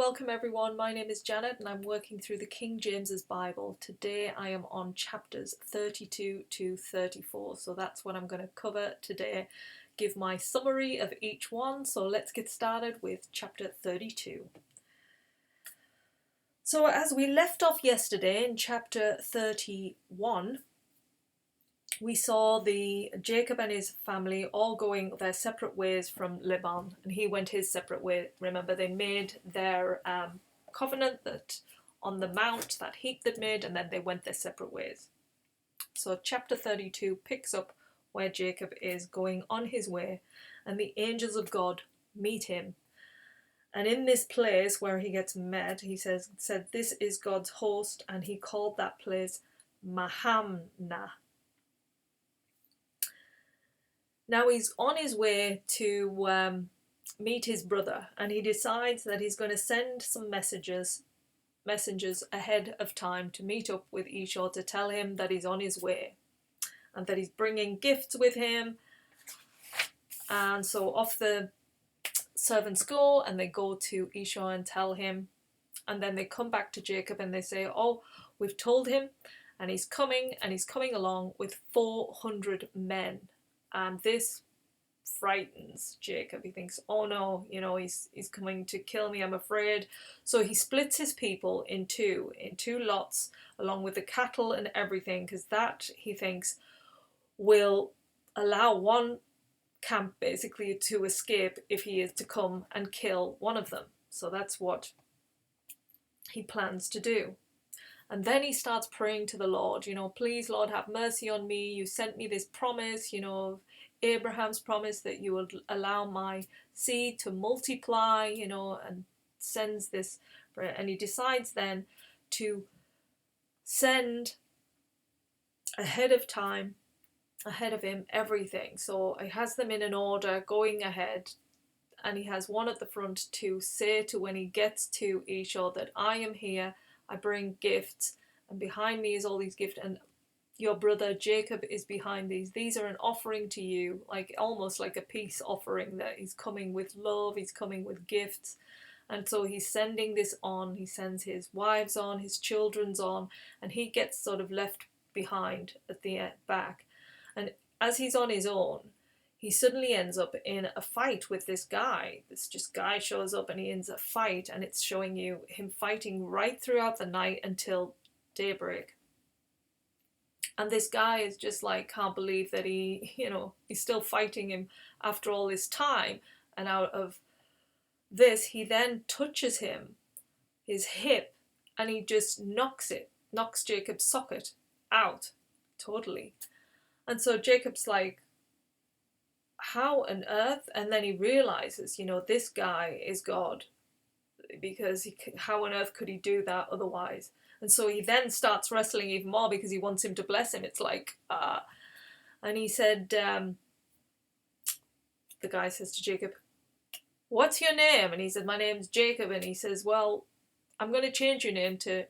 welcome everyone. My name is Janet and I'm working through the King James's Bible. Today I am on chapters 32 to 34, so that's what I'm going to cover today. Give my summary of each one, so let's get started with chapter 32. So as we left off yesterday in chapter 31, we saw Jacob and his family all going their separate ways from Laban, and he went his separate way. Remember, they made their covenant that on the mount, that heap they'd made, and then they went their separate ways. So chapter 32 picks up where Jacob is going on his way, and the angels of God meet him. And in this place where he gets met, he said, "This is God's host," and he called that place Mahamnah. Now he's on his way to meet his brother, and he decides that he's going to send some messengers ahead of time to meet up with Esau to tell him that he's on his way and that he's bringing gifts with him. And so off the servants go, and they go to Esau and tell him, and then they come back to Jacob and they say, "Oh, we've told him, and he's coming along with 400 men." And this frightens Jacob. He thinks, "Oh no, he's coming to kill me, I'm afraid." So he splits his people in two lots, along with the cattle and everything, because that, he thinks, will allow one camp basically to escape if he is to come and kill one of them. So that's what he plans to do. And then he starts praying to the Lord, "Please, Lord, have mercy on me. You sent me this promise, Abraham's promise that you would allow my seed to multiply, and sends this prayer." And he decides then to send ahead of him, everything. So he has them in an order going ahead, and he has one at the front to say to, when he gets to Esau, that "I am here, I bring gifts, and behind me is all these gifts, and your brother Jacob is behind these. These are an offering to you," like almost like a peace offering, that he's coming with love, he's coming with gifts. And so he's sending this on. He sends his wives on, his children's on, and he gets sort of left behind at the back. And as he's on his own, he suddenly ends up in a fight with this guy. This guy shows up and he ends a fight, and it's showing you him fighting right throughout the night until daybreak. And this guy is just like, can't believe that he's still fighting him after all this time. And out of this, he then touches his hip, and he just knocks Jacob's socket out totally. And so Jacob's like, how on earth? And then he realizes, this guy is God, because how on earth could he do that otherwise? And so he then starts wrestling even more because he wants him to bless him. It's like, and he said, the guy says to Jacob, "What's your name?" And he said, "My name's Jacob." And he says, "Well, I'm going to change your name to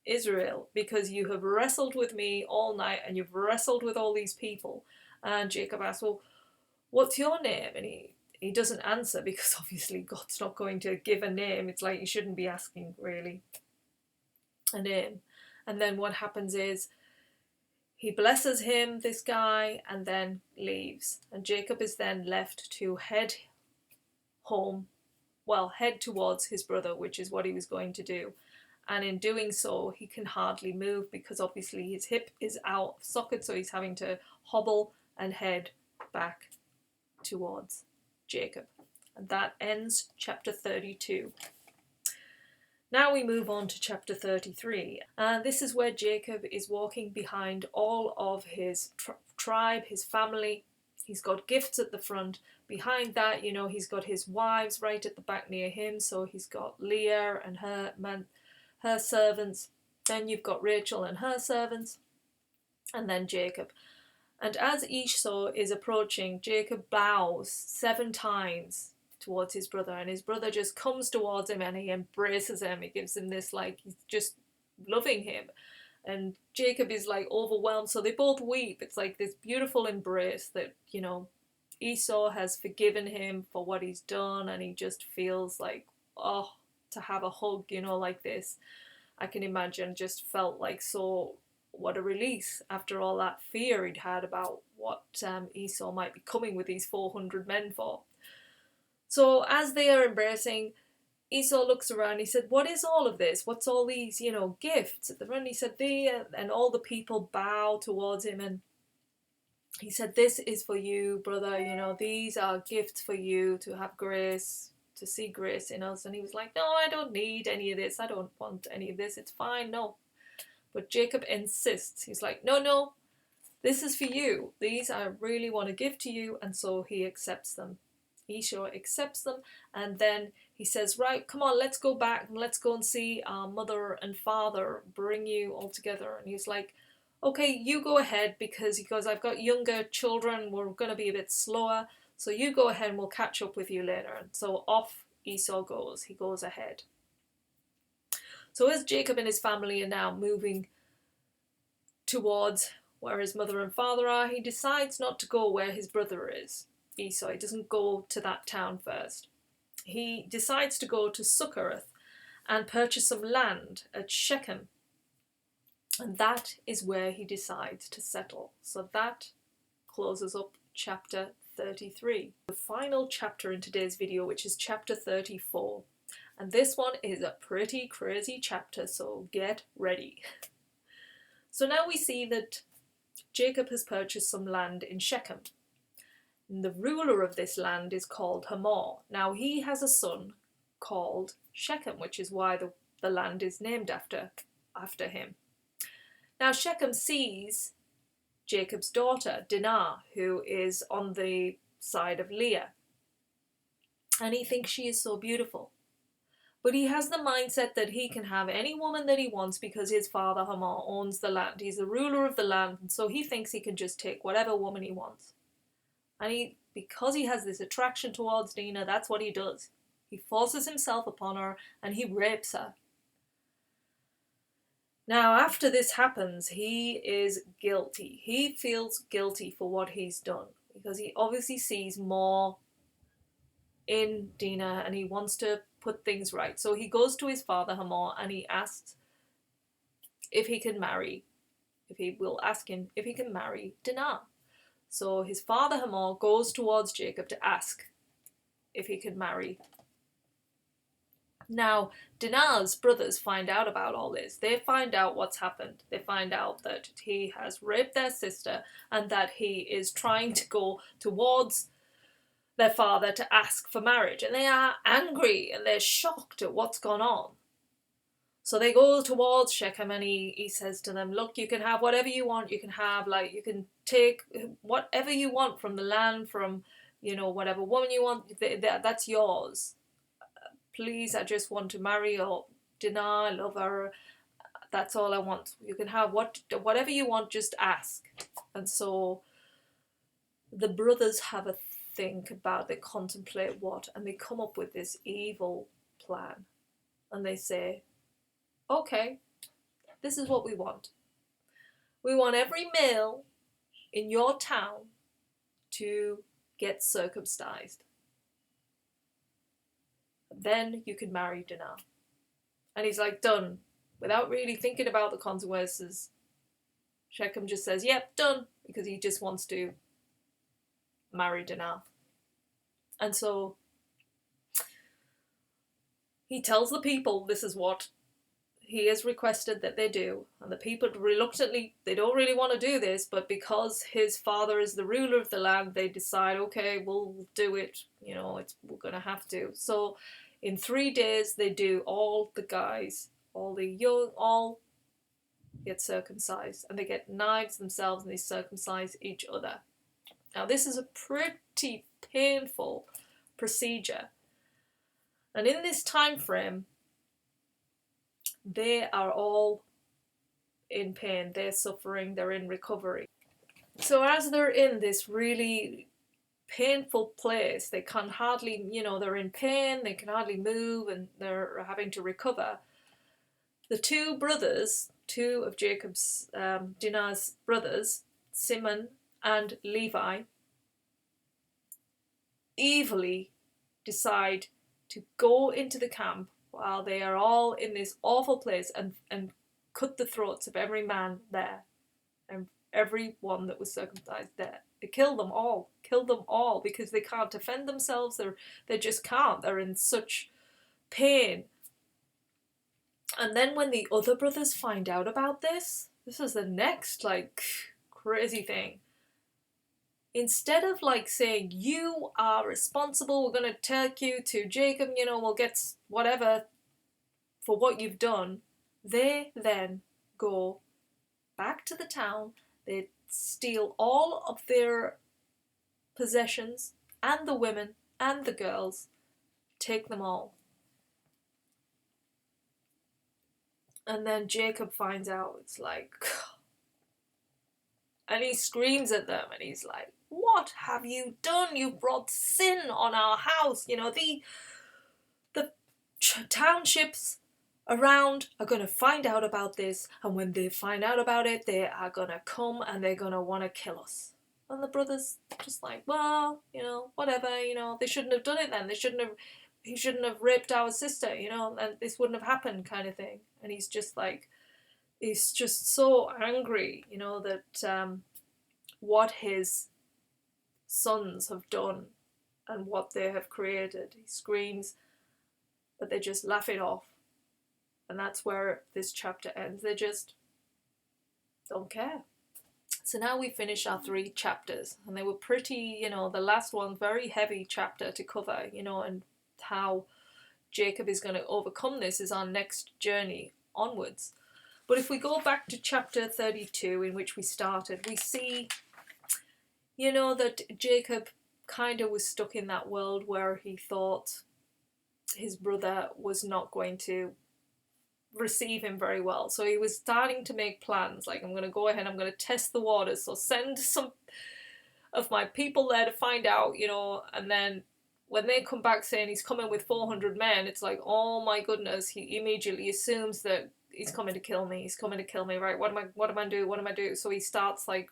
Israel, because you have wrestled with me all night, and you've wrestled with all these people." And Jacob asks, "Well, what's your name?" And he doesn't answer, because obviously God's not going to give a name. It's like, you shouldn't be asking really a name. And then what happens is he blesses him, this guy, and then leaves. And Jacob is then left to head towards his brother, which is what he was going to do. And in doing so, he can hardly move, because obviously his hip is out of socket, so he's having to hobble and head back towards Jacob. And that ends chapter 32. Now we move on to chapter 33, and this is where Jacob is walking behind all of his tribe, his family. He's got gifts at the front. Behind that, he's got his wives right at the back near him. So he's got Leah and her servants. Then you've got Rachel and her servants, and then Jacob. And as Esau is approaching, Jacob bows 7 times towards his brother, and his brother just comes towards him and he embraces him. He gives him this, like, he's just loving him. And Jacob is like overwhelmed, so they both weep. It's like this beautiful embrace that, Esau has forgiven him for what he's done, and he just feels like, oh, to have a hug, you know, like this. I can imagine just felt like so, what a release after all that fear he'd had about what Esau might be coming with these 400 men for. So as they are embracing, Esau looks around. He said, "What is all of this? What's all these, you know, gifts at the front?" He said, and all the people bow towards him, and he said, "This is for you, brother. You know, these are gifts for you to have grace, to see grace in us." And he was like, "No, I don't need any of this. I don't want any of this. It's fine. No." But Jacob insists. He's like, "No, no, this is for you. These I really want to give to you." And so he accepts them. Esau accepts them, and then he says, "Right, come on, let's go back and let's go and see our mother and father, bring you all together." And he's like, "Okay, you go ahead," because he goes, "I've got younger children, we're going to be a bit slower, so you go ahead and we'll catch up with you later." And so off Esau goes. He goes ahead. So as Jacob and his family are now moving towards where his mother and father are, he decides not to go where his brother is, Esau. He doesn't go to that town first. He decides to go to Succoth and purchase some land at Shechem. And that is where he decides to settle. So that closes up chapter 33. The final chapter in today's video, which is chapter 34. And this one is a pretty crazy chapter, so get ready. So now we see that Jacob has purchased some land in Shechem. And the ruler of this land is called Hamor. Now he has a son called Shechem, which is why the land is named after him. Now Shechem sees Jacob's daughter, Dinah, who is on the side of Leah. And he thinks she is so beautiful. But he has the mindset that he can have any woman that he wants because his father Hamor owns the land. He's the ruler of the land, and so he thinks he can just take whatever woman he wants. And because he has this attraction towards Dinah, that's what he does. He forces himself upon her and he rapes her. Now, after this happens, he is guilty. He feels guilty for what he's done because he obviously sees more in Dinah and he wants to put things right. So he goes to his father Hamor and he asks if he can marry, if he will ask him if he can marry Dinah. So his father Hamor goes towards Jacob to ask if he can marry. Now, Dinah's brothers find out about all this. They find out what's happened. They find out that he has raped their sister and that he is trying to go towards their father to ask for marriage. And they are angry and they're shocked at what's gone on. So they go towards Shechem and he says to them, "Look, you can have whatever you want. You can have, like, you can take whatever you want from the land, from, you know, whatever woman you want. That's yours. Please, I just want to marry your Dinah. I love her. That's all I want. You can have whatever you want, just ask." And so the brothers have a think about, they contemplate and they come up with this evil plan. And they say, "Okay, this is what we want. We want every male in your town to get circumcised. Then you can marry Dinah." And he's like, "Done." Without really thinking about the consequences, Shechem just says, "Yep, done," because he just wants to marry Dinah. And so he tells the people this is what he has requested that they do. And the people reluctantly, they don't really want to do this, but because his father is the ruler of the land, they decide, okay, we'll do it. You know, we're going to have to. So in 3 days, they do. All the guys, all the young, all get circumcised. And they get knives themselves and they circumcise each other. Now, this is a pretty painful procedure. And in this time frame, they are all in pain. They're suffering. They're in recovery. So as they're in this really painful place, they can hardly, they're in pain. They can hardly move and they're having to recover. The two brothers, two of Jacob's, Dinah's brothers, Simeon and Levi, evilly decide to go into the camp while they are all in this awful place, and cut the throats of every man there, and every one that was circumcised there. They killed them all, because they can't defend themselves. They just can't. They're in such pain. And then when the other brothers find out about this is the next, like, crazy thing. Instead of, like, saying, you are responsible, we're going to take you to Jacob, you know, we'll get whatever for what you've done, they then go back to the town, they steal all of their possessions, and the women, and the girls, take them all. And then Jacob finds out, it's like, and he screams at them, and he's like, what have you done? You've brought sin on our house. You know, the townships around are going to find out about this, and when they find out about it, they are going to come and they're going to want to kill us. And the brothers just like, well, you know, whatever, you know, they shouldn't have done it then. He shouldn't have raped our sister, you know, and this wouldn't have happened, kind of thing. And he's just like, he's just so angry, you know, that what his sons have done and what they have created. He screams, but they just laugh it off. And that's where this chapter ends. They just don't care. So now we finish our 3 chapters, and they were pretty, you know, the last one, very heavy chapter to cover, you know, and how Jacob is going to overcome this is our next journey onwards. But if we go back to chapter 32, in which we started, we see, you know, that Jacob kind of was stuck in that world where he thought his brother was not going to receive him very well. So he was starting to make plans, like, I'm going to go ahead, I'm going to test the waters, so send some of my people there to find out, you know, and then when they come back saying he's coming with 400 men, it's like, oh my goodness, he immediately assumes that he's coming to kill me, right? What am I do? So he starts, like,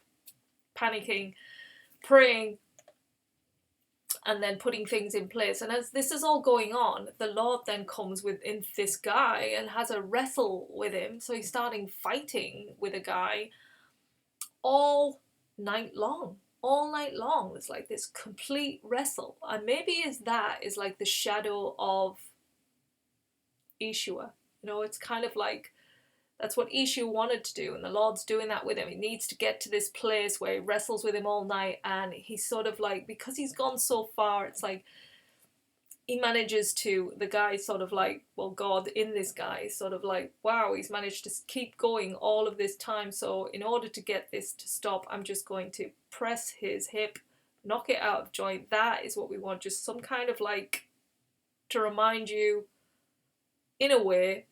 panicking, praying, and then putting things in place. And as this is all going on, the Lord then comes within this guy and has a wrestle with him. So he's starting fighting with a guy all night long. It's like this complete wrestle. And maybe is like the shadow of Yeshua. You know, it's kind of like, that's what Yeshua wanted to do, and the Lord's doing that with him. He needs to get to this place where he wrestles with him all night, and he's sort of like, because he's gone so far, it's like he manages to, the guy sort of like, well, God in this guy is sort of like, wow, he's managed to keep going all of this time, so in order to get this to stop, I'm just going to press his hip, knock it out of joint. That is what we want, just some kind of like, to remind you, in a way,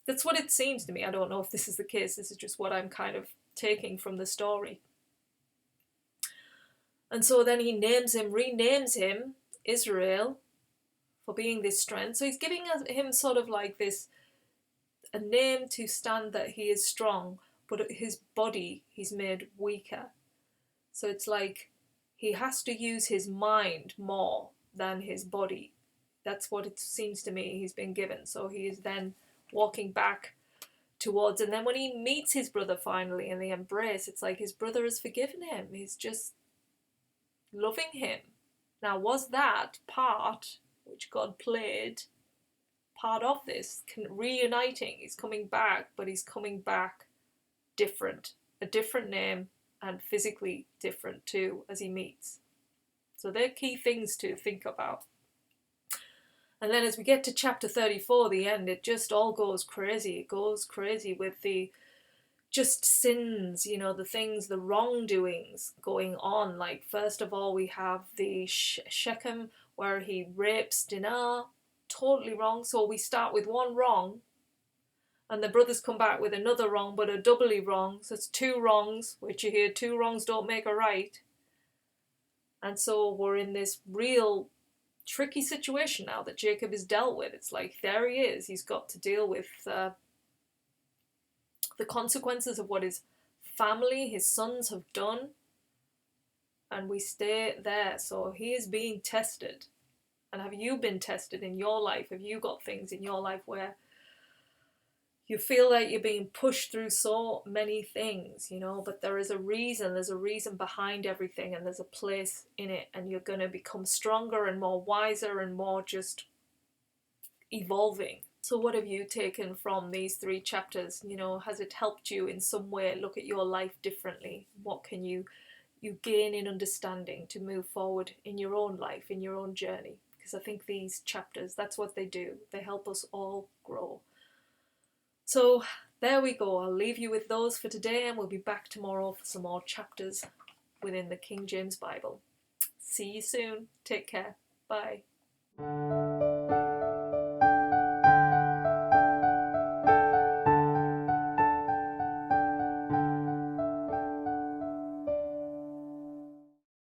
that's what it seems to me. I don't know if this is the case. This is just what I'm kind of taking from the story. And so then he renames him Israel for being this strength. So he's giving him sort of like this, a name to stand that he is strong, but his body he's made weaker. So it's like he has to use his mind more than his body. That's what it seems to me he's been given. So he is then walking back towards, and then when he meets his brother finally in the embrace, it's like his brother has forgiven him. He's just loving him. Now, was that part which God played part of this reuniting? He's coming back, but he's coming back different, a different name, and physically different too as he meets. So they're key things to think about. And then as we get to chapter 34, the end, it just all goes crazy. It goes crazy with the just sins, you know, the things, the wrongdoings going on. Like, first of all, we have the Shechem, where he rapes Dinah. Totally wrong. So we start with one wrong, and the brothers come back with another wrong, but a doubly wrong. So it's 2 wrongs, which you hear, 2 wrongs don't make a right. And so we're in this real tricky situation now that Jacob has dealt with. It's like, there he is. He's got to deal with the consequences of what his family, his sons have done. And we stay there. So he is being tested. And have you been tested in your life? Have you got things in your life where you feel like you're being pushed through so many things, but there is a reason. There's a reason behind everything, and there's a place in it, and you're going to become stronger and more wiser and more just evolving. So what have you taken from these 3 chapters? Has it helped you in some way look at your life differently? What can you gain in understanding to move forward in your own life, in your own journey? Because I think these chapters, that's what they do. They help us all grow. So there we go. I'll leave you with those for today, and we'll be back tomorrow for some more chapters within the King James Bible. See you soon. Take care. Bye.